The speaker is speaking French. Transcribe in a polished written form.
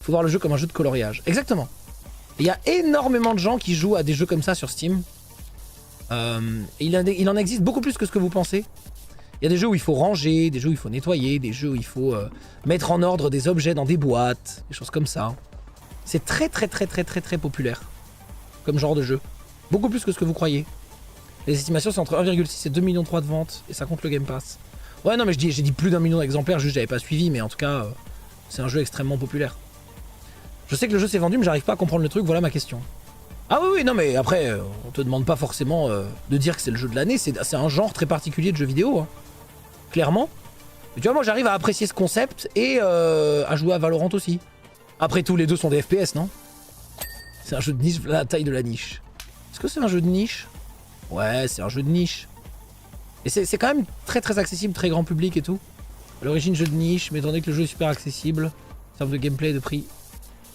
Faut voir le jeu comme un jeu de coloriage. Exactement. Il y a énormément de gens qui jouent à des jeux comme ça sur Steam. Il en existe beaucoup plus que ce que vous pensez. Il y a des jeux où il faut ranger, des jeux où il faut nettoyer, des jeux où il faut mettre en ordre des objets dans des boîtes, des choses comme ça. C'est très populaire comme genre de jeu. Beaucoup plus que ce que vous croyez. Les estimations c'est entre 1,6 et 2,3 millions de ventes et ça compte le Game Pass. Ouais non mais j'ai dit plus d'1 million d'exemplaires, juste j'avais pas suivi, mais en tout cas c'est un jeu extrêmement populaire. Je sais que le jeu s'est vendu mais j'arrive pas à comprendre le truc, voilà ma question. Ah oui non mais après on te demande pas forcément de dire que c'est le jeu de l'année, c'est un genre très particulier de jeu vidéo, hein. Clairement. Mais tu vois moi j'arrive à apprécier ce concept et à jouer à Valorant aussi. Après tous les deux sont des FPS, non? C'est un jeu de niche, la taille de la niche. Est-ce que c'est un jeu de niche? Ouais, c'est un jeu de niche. Et c'est quand même très accessible, très grand public et tout. À l'origine, jeu de niche, mais étant donné que le jeu est super accessible, en termes de gameplay et de prix,